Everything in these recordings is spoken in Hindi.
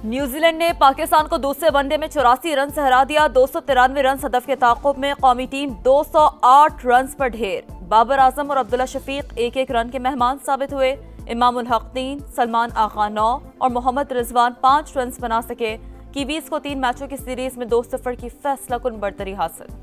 न्यूजीलैंड ने पाकिस्तान को दूसरे वनडे में 84 रन से हरा दिया। 293 रन हदफ के ताक़ुब में कौमी टीम 208 रन पर ढेर। बाबर आजम और अब्दुल्ला शफीक एक एक रन के मेहमान साबित हुए। इमामुल हक 3, सलमान आगा 9 और मोहम्मद रिजवान 5 रन बना सके। कीवीज को 3 मैचों की सीरीज में 2-0 की फैसला कुन बढ़तरी हासिल।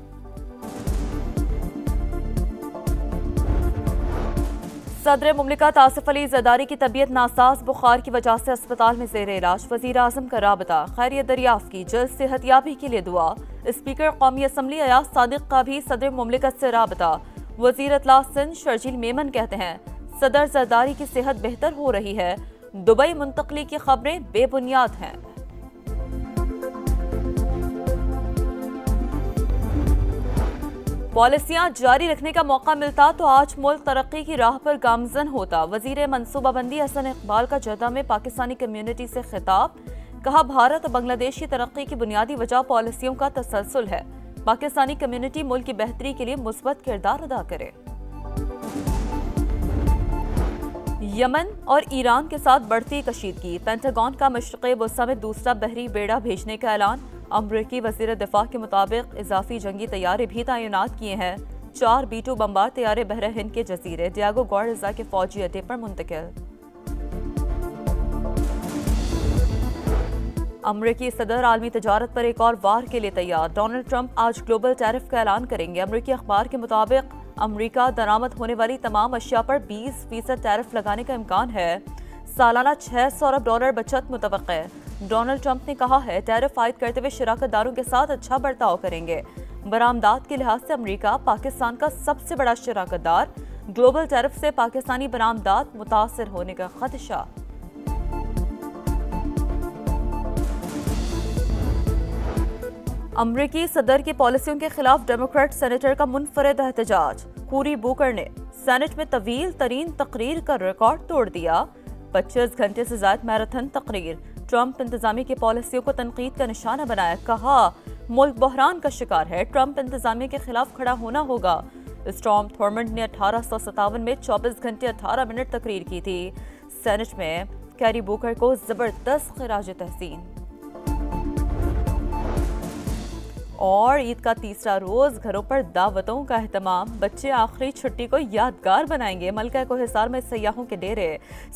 सदर मुमलिकत आसिफ अली जरदारी की तबीयत नासाज, बुखार की वजह से अस्पताल में जेर इलाज। वजीर आजम का राबता, खैरियत दरियाफ्त की, जल्द सेहतयाबी के लिए दुआ। स्पीकर कौमी असम्बली अयाज सादिक का भी सदर मुमलिकत से राबता। वजीर इत्तला सिंध शर्जील मेमन कहते हैं सदर जरदारी की सेहत बेहतर हो रही है। दुबई मुंतकली की खबरें बेबुनियाद हैं। पॉलिसियां जारी रखने का मौका मिलता तो आज मुल्क तरक्की की राह पर गामजन होता। वजीर मनसूबाबंदी हसन इकबाल का जद्दा में पाकिस्तानी कम्युनिटी से खिताब। कहा भारत और बांग्लादेश की तरक्की की बुनियादी वजह पॉलिसियों का तसलसल है। पाकिस्तानी कम्युनिटी मुल्क की बेहतरी के लिए मुस्बत किरदार अदा करे। यमन और ईरान के साथ बढ़ती कशीदगी। पेंटागन का मशरिक़ वस्ता में दूसरा बहरी बेड़ा भेजने का ऐलान। अमरीकी वज़ीर दिफा के मुताबिक इजाफी जंगी तैयारे भी तैनात किए हैं। 4 B-2 बमबार तैयारे बहर हिंद के जजीरे डियागो गार्डिज़ा के फौजी अड्डे पर मुंतकिल। अमरीकी सदर आलमी तजारत पर एक और वार के लिए तैयार। डोनाल्ड ट्रंप आज ग्लोबल टैरिफ का ऐलान करेंगे। अमरीकी अखबार के मुताबिक अमरीका दरामद होने वाली तमाम अशिया पर 20% टैरिफ लगाने का इम्कान है। सालाना $600 अरब बचत मुतवक्का है। डोनाल्ड ट्रंप ने कहा है टैरिफ आयद करते हुए शराकतदारों के साथ अच्छा बर्ताव करेंगे। बरामदात के लिहाज से अमरीका पाकिस्तान का सबसे बड़ा शराकतदार। ग्लोबल टैरिफ से पाकिस्तानी बरामदात मुतासर होने का खदशा। अमरीकी सदर की पॉलिसियों के खिलाफ डेमोक्रेट सेनेटर का मुनफरद एहतजाज। कोरी बुकर ने सेनेट में तवील तरीन तकरीर का रिकॉर्ड तोड़ दिया। 25 घंटे से ज्यादा मैराथन तकरीर। ट्रंप इंतजामी की पॉलिसियों को तनकीद का निशाना बनाया। कहा मुल्क बहरान का शिकार है, ट्रंप इंतजामी के खिलाफ खड़ा होना होगा। स्टॉर्म थॉर्मंड ने 1857 में 24 घंटे 18 मिनट तकरीर की थी। सेनेट में कैरी बुकर को जबरदस्त खिराज तहसीन। और ईद का तीसरा रोज, घरों पर दावतों का एहतमाम। बच्चे आखिरी छुट्टी को यादगार बनाएंगे। मलका को हिसार में सयाहों के डेरे।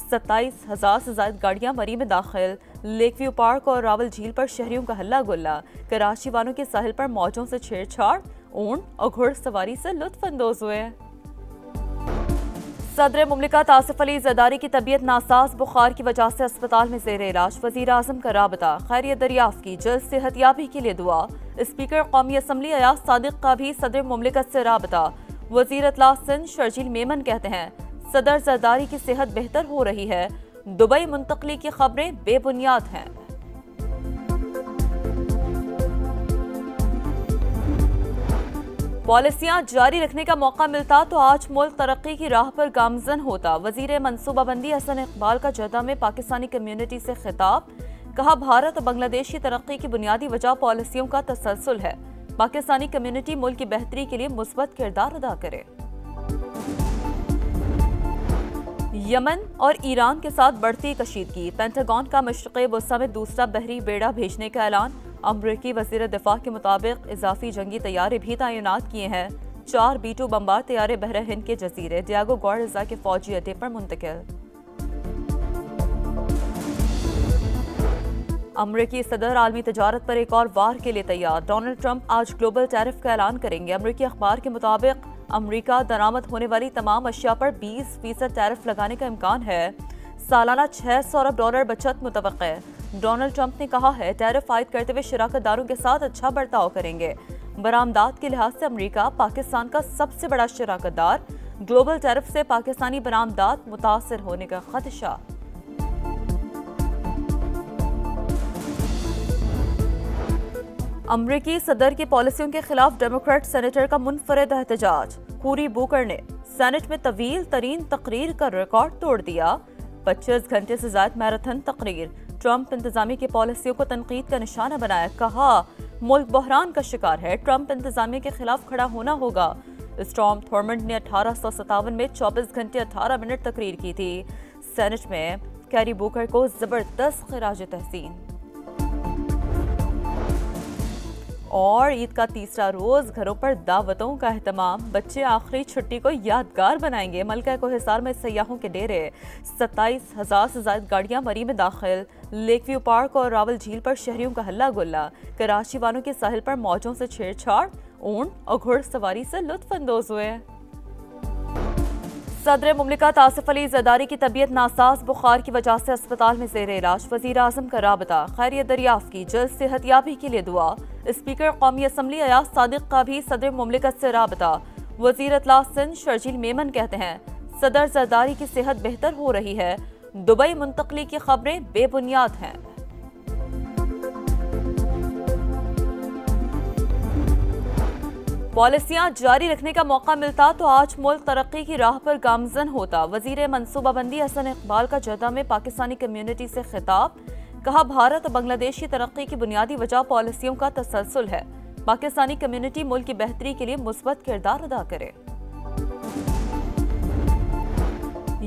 27,000 से ज्यादा गाड़ियां मरी में दाखिल। लेक व्यू पार्क और रावल झील पर शहरियों का हल्ला गुल्ला। कराची वालों के साहिल पर मौजों से छेड़छाड़। ऊंट और घुड़सवारी से लुत्फ अंदोज हुए। सदर मुमलिकत आसिफ अली जरदारी की तबीयत नासाज, बुखार की वजह से अस्पताल में जेर इलाज। वजीर आजम का राबता, खैरियत दरियाफ्त की, जल्द सेहतयाबी के लिए दुआ। स्पीकर कौमी असम्बली अयाज सादिक का भी सदर मुमलिकत से राबता। वजीर इत्तला सिंध शर्जील मेमन कहते हैं सदर जरदारी की सेहत बेहतर हो रही है। दुबई मुंतकली की खबरें बेबुनियाद हैं। पॉलिसियां जारी रखने का मौका मिलता तो आज मुल्क तरक्की की राह पर गामजन होता। वजीर मनसूबाबंदी हसन इकबाल का जद्दा में पाकिस्तानी कम्युनिटी से खिताब। कहा भारत और बांग्लादेश की तरक्की की बुनियादी वजह पॉलिसियों का तसलसल है। पाकिस्तानी कम्युनिटी मुल्क की बेहतरी के लिए मुस्बत किरदार अदा करे। यमन और ईरान के साथ बढ़ती कशीदगी। पेंटागन का मशरिक़ वस्ता में दूसरा बहरी बेड़ा भेजने का ऐलान। अमरीकी वज़ीर दिफा के मुताबिक इजाफी जंगी तैयारे भी तैनात किए हैं। 4 B-2 बमबार तैयारे बहर हिंद के जजीरे डियागो गार्डिज़ा के फौजी अड्डे पर मुंतकिल। अमरीकी सदर आलमी तजारत पर एक और वार के लिए तैयार। डोनाल्ड ट्रंप आज ग्लोबल टैरिफ का ऐलान करेंगे। अमरीकी अखबार के मुताबिक अमरीका दरामद होने वाली तमाम अशिया पर 20% टैरिफ लगाने का इम्कान है। सालाना $600 अरब बचत मुतवक्का है। डोनाल्ड ट्रंप ने कहा है टैरिफ आयद करते हुए शराकतदारों के साथ अच्छा बर्ताव करेंगे। बरामदात के लिहाज से अमरीका पाकिस्तान का सबसे बड़ा शराकतदार। ग्लोबल टैरिफ से पाकिस्तानी बरामदात मुतासर होने का खदशा। अमरीकी सदर की पॉलिसियों के खिलाफ डेमोक्रेट सेनेटर का मुनफरद एहतजाज। कोरी बुकर ने सेनेट में तवील तरीन तकरीर का रिकॉर्ड तोड़ दिया। 25 घंटे से ज्यादा मैराथन तकरीर। ट्रंप इंतजामी की पॉलिसियों को तनकीद का निशाना बनाया। कहा मुल्क बहरान का शिकार है, ट्रंप इंतजामी के खिलाफ खड़ा होना होगा। स्टॉर्म थॉर्मंड ने 1857 में 24 घंटे 18 मिनट तकरीर की थी। सेनेट में कैरी बुकर को जबरदस्त खिराज तहसीन। और ईद का तीसरा रोज घरों पर दावतों का एहतमाम, बच्चे आखिरी छुट्टी को यादगार बनाएंगे। मलका कोहिस्तान में सयाहों के डेरे, 27,000 से ज्यादा गाड़ियां मरी में दाखिल। लेक व्यू पार्क और रावल झील पर शहरियों का हल्ला गुल्ला। कराची वालों के साहिल पर मौजों से छेड़छाड़, ऊंट और घुड़सवारी से लुत्फ अंदोज हुए। सदर मुमलिकत आसिफ अली जरदारी की तबीयत नासाज, बुखार की वजह से अस्पताल में जेर इलाज। वजीर आजम का राबता, खैरियत दरियाफ्त की, जल्द सेहतयाबी के लिए दुआ। स्पीकर कौमी असम्बली अयाज सादिक का भी सदर मुमलिकत से राबता। वजीर इत्तला सिंध शर्जील मेमन कहते हैं सदर जरदारी की सेहत बेहतर हो रही है। दुबई मुंतकली की खबरें बेबुनियाद हैं। पॉलिसियां जारी रखने का मौका मिलता तो आज मुल्क तरक्की की राह पर गामजन होता। वजीर मनसूबाबंदी हसन इकबाल का जद्दा में पाकिस्तानी कम्युनिटी से खिताब, कहा भारत और बांग्लादेश की तरक्की की बुनियादी वजह पॉलिसियों का तसलसल है। पाकिस्तानी कम्युनिटी मुल्क की बेहतरी के लिए मुस्बत किरदार अदा करे।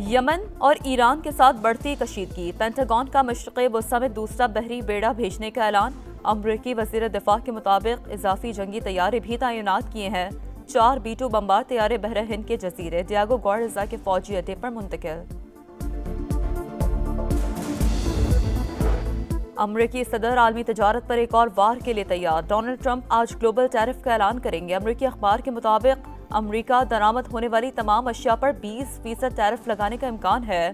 यमन और ईरान के साथ बढ़ती कशीदगी, पेंटागन का मशरिक़ वस्ता में दूसरा बहरी बेड़ा भेजने का ऐलान। अमरीकी वज़ीर दिफा के मुताबिक इजाफी जंगी तैयारे भी तैनात किए हैं। 4 B-2 बम्बार तैयारे बहर हिंद के जजीरे डियागो गार्डिज़ा के फौजी अड्डे पर मुंतकिल। अमरीकी सदर आलमी तजारत पर एक और वार के लिए तैयार। डोनाल्ड ट्रंप आज ग्लोबल टैरिफ का ऐलान करेंगे। अमरीकी अखबार के मुताबिक अमरीका दरामद होने वाली तमाम अशिया पर 20% टैरिफ लगाने का इम्कान है।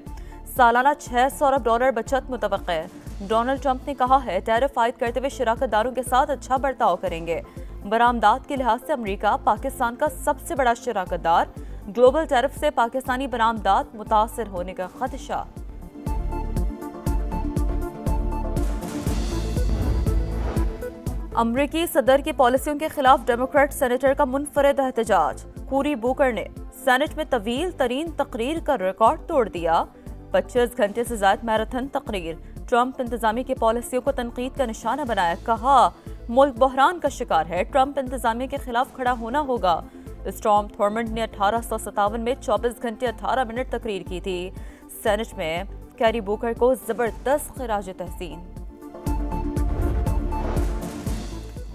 सालाना $600 अरब बचत मुतवक्के है। डोनाल्ड ट्रंप ने कहा है टैरिफ आयद करते हुए शराकतदारों के साथ अच्छा बर्ताव करेंगे। बरामदात के लिहाज से अमरीका पाकिस्तान का सबसे बड़ा शराकतदार। ग्लोबल टैरिफ से पाकिस्तानी बरामदात मुतासर होने का खदशा। अमरीकी सदर की पॉलिसियों के खिलाफ डेमोक्रेट सेनेटर का मुनफरद एहतजाज। कूरी बुकर ने सेनेट में तवील तरीन तकरीर का रिकॉर्ड तोड़ दिया। 25 घंटे से ज्यादा मैराथन तकरीर। ट्रंप इंतजामिया की पॉलिसियों को तनकीद का निशाना बनाया, कहा मुल्क बहरान का शिकार है, ट्रंप इंतजामिया के खिलाफ खड़ा होना होगा। स्टॉर्म थॉर्मंड ने 1857 में 24 घंटे 18 मिनट तकरीर की थी। सेनेट में कैरी बुकर को जबरदस्त खिराज तहसीन।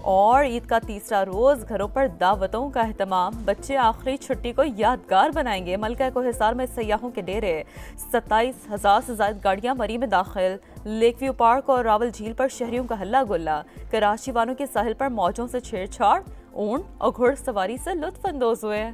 और ईद का तीसरा रोज घरों पर दावतों का एहतमाम, बच्चे आखिरी छुट्टी को यादगार बनाएंगे। मलका कोहिस्तान में सयाहों के डेरे, 27,000 से ज्यादा गाड़ियां मरी में दाखिल। लेक व्यू पार्क और रावल झील पर शहरियों का हल्ला गुल्ला। कराची वालों के साहिल पर मौजों से छेड़छाड़, ऊंट और घुड़सवारी से लुत्फ अंदोज हुए।